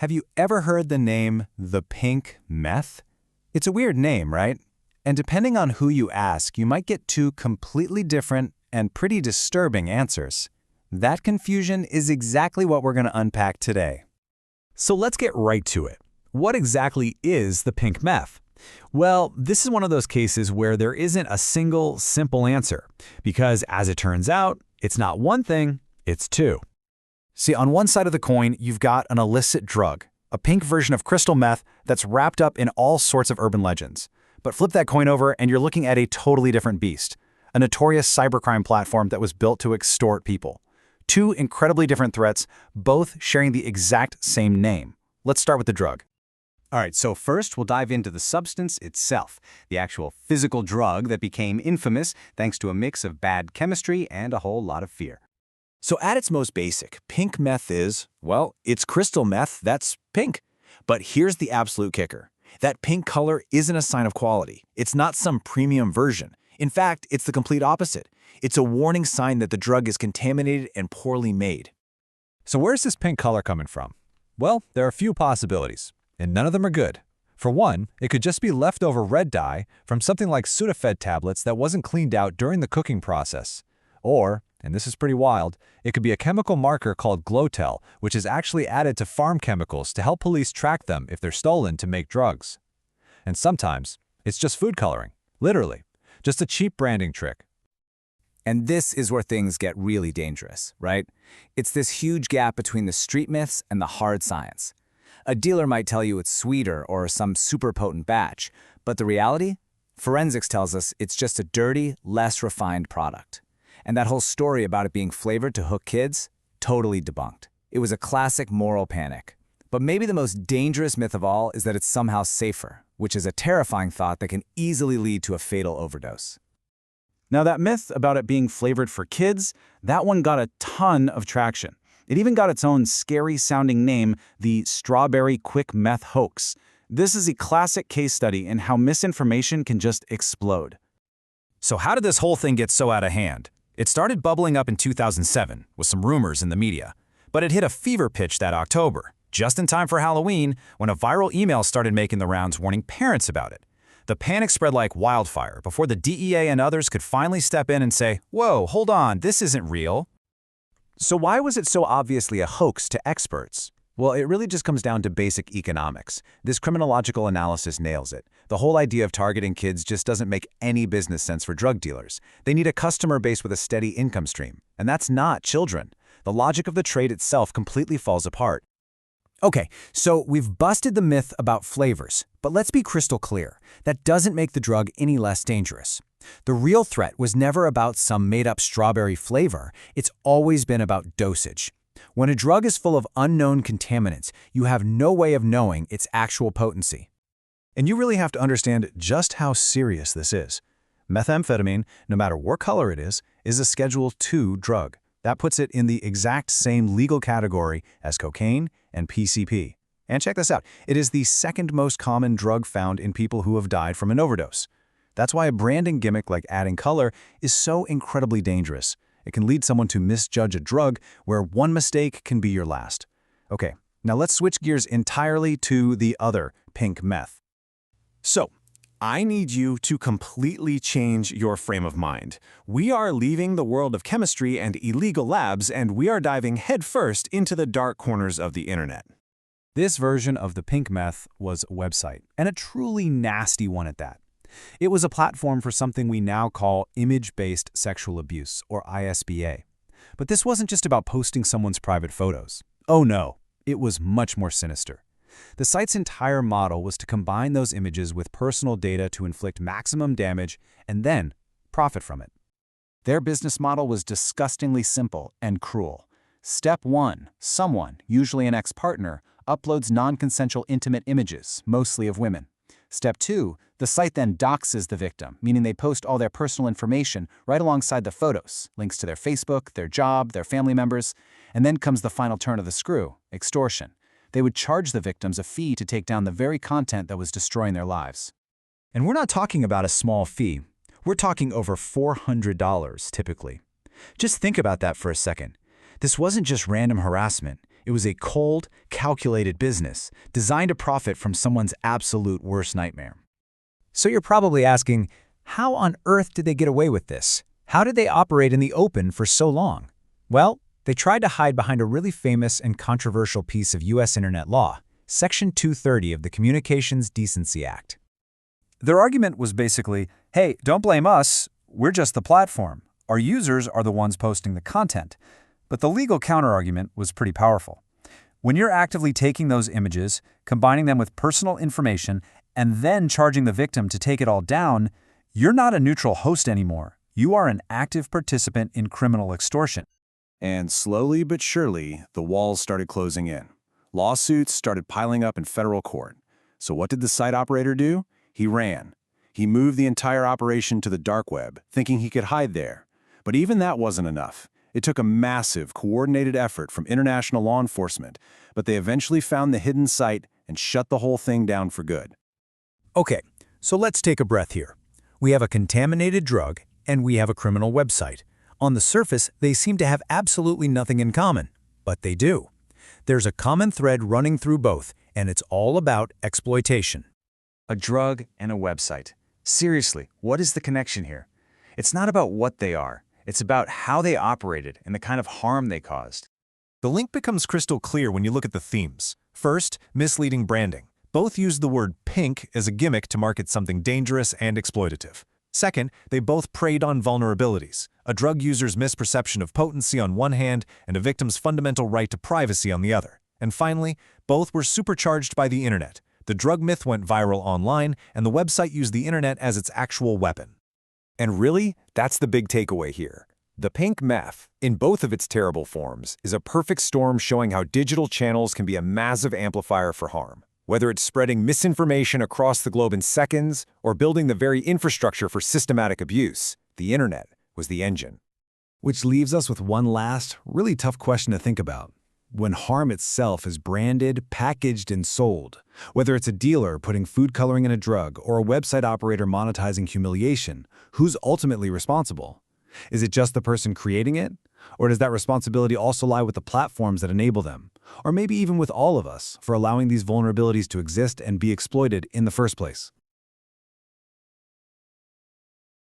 Have you ever heard the name the Pink Meth? It's a weird name, right? And depending on who you ask, you might get two completely different and pretty disturbing answers. That confusion is exactly what we're going to unpack today. So let's get right to it. What exactly is the pink meth? Well, this is one of those cases where there isn't a single, simple answer, because as it turns out, it's not one thing, it's two. See, on one side of the coin, you've got an illicit drug, a pink version of crystal meth that's wrapped up in all sorts of urban legends. But flip that coin over and you're looking at a totally different beast, a notorious cybercrime platform that was built to extort people. Two incredibly different threats, both sharing the exact same name. Let's start with the drug. All right, so first we'll dive into the substance itself, the actual physical drug that became infamous thanks to a mix of bad chemistry and a whole lot of fear. So at its most basic, pink meth is, well, it's crystal meth that's pink. But here's the absolute kicker. That pink color isn't a sign of quality. It's not some premium version. In fact, it's the complete opposite. It's a warning sign that the drug is contaminated and poorly made. So where's this pink color coming from? Well, there are a few possibilities, and none of them are good. For one, it could just be leftover red dye from something like Sudafed tablets that wasn't cleaned out during the cooking process. Or, and this is pretty wild, it could be a chemical marker called Glotel, which is actually added to farm chemicals to help police track them if they're stolen to make drugs. And sometimes, it's just food coloring, literally, just a cheap branding trick. And this is where things get really dangerous, right? It's this huge gap between the street myths and the hard science. A dealer might tell you it's sweeter or some super potent batch, but the reality? Forensics tells us it's just a dirty, less refined product. And that whole story about it being flavored to hook kids? Totally debunked. It was a classic moral panic. But maybe the most dangerous myth of all is that it's somehow safer, which is a terrifying thought that can easily lead to a fatal overdose. Now that myth about it being flavored for kids, that one got a ton of traction. It even got its own scary-sounding name, the strawberry Quik Meth hoax. This is a classic case study in how misinformation can just explode. So how did this whole thing get so out of hand? It started bubbling up in 2007 with some rumors in the media, but it hit a fever pitch that October, just in time for Halloween, when a viral email started making the rounds warning parents about it. The panic spread like wildfire before the DEA and others could finally step in and say, "Whoa, hold on, this isn't real." So why was it so obviously a hoax to experts? Well, it really just comes down to basic economics. This criminological analysis nails it. The whole idea of targeting kids just doesn't make any business sense for drug dealers. They need a customer base with a steady income stream, and that's not children. The logic of the trade itself completely falls apart. Okay, so we've busted the myth about flavors, but let's be crystal clear. That doesn't make the drug any less dangerous. The real threat was never about some made-up strawberry flavor. It's always been about dosage. When a drug is full of unknown contaminants, you have no way of knowing its actual potency. And you really have to understand just how serious this is. Methamphetamine, no matter what color it is a Schedule II drug. That puts it in the exact same legal category as cocaine and PCP. And check this out, it is the second most common drug found in people who have died from an overdose. That's why a branding gimmick like adding color is so incredibly dangerous. It can lead someone to misjudge a drug where one mistake can be your last. Okay, now let's switch gears entirely to the other pink meth. So, I need you to completely change your frame of mind. We are leaving the world of chemistry and illegal labs, and we are diving headfirst into the dark corners of the internet. This version of the pink meth was a website, and a truly nasty one at that. It was a platform for something we now call image-based sexual abuse, or ISBA. But this wasn't just about posting someone's private photos. Oh no, it was much more sinister. The site's entire model was to combine those images with personal data to inflict maximum damage and then profit from it. Their business model was disgustingly simple and cruel. Step 1, someone, usually an ex-partner, uploads non-consensual intimate images, mostly of women. Step 2, the site then doxes the victim, meaning they post all their personal information right alongside the photos, links to their Facebook, their job, their family members, and then comes the final turn of the screw, extortion. They would charge the victims a fee to take down the very content that was destroying their lives. And we're not talking about a small fee. We're talking over $400 typically. Just think about that for a second. This wasn't just random harassment. It was a cold, calculated business, designed to profit from someone's absolute worst nightmare. So you're probably asking, how on earth did they get away with this? How did they operate in the open for so long? Well, they tried to hide behind a really famous and controversial piece of U.S. Internet law, Section 230 of the Communications Decency Act. Their argument was basically, hey, don't blame us, we're just the platform. Our users are the ones posting the content. But the legal counterargument was pretty powerful. When you're actively taking those images, combining them with personal information, and then charging the victim to take it all down, you're not a neutral host anymore. You are an active participant in criminal extortion. And slowly but surely, the walls started closing in. Lawsuits started piling up in federal court. So what did the site operator do? He ran. He moved the entire operation to the dark web, thinking he could hide there. But even that wasn't enough. It took a massive, coordinated effort from international law enforcement, but they eventually found the hidden site and shut the whole thing down for good. Okay, so let's take a breath here. We have a contaminated drug, and we have a criminal website. On the surface, they seem to have absolutely nothing in common, but they do. There's a common thread running through both, and it's all about exploitation. A drug and a website. Seriously, what is the connection here? It's not about what they are. It's about how they operated and the kind of harm they caused. The link becomes crystal clear when you look at the themes. First, misleading branding. Both use the word pink as a gimmick to market something dangerous and exploitative. Second, they both preyed on vulnerabilities, a drug user's misperception of potency on one hand and a victim's fundamental right to privacy on the other. And finally, both were supercharged by the internet. The drug myth went viral online, and the website used the internet as its actual weapon. And really, that's the big takeaway here. The Pink Meth, in both of its terrible forms, is a perfect storm showing how digital channels can be a massive amplifier for harm. Whether it's spreading misinformation across the globe in seconds or building the very infrastructure for systematic abuse, the internet was the engine. Which leaves us with one last, really tough question to think about. When harm itself is branded, packaged, and sold, whether it's a dealer putting food coloring in a drug or a website operator monetizing humiliation, who's ultimately responsible? Is it just the person creating it? Or does that responsibility also lie with the platforms that enable them? Or maybe even with all of us for allowing these vulnerabilities to exist and be exploited in the first place?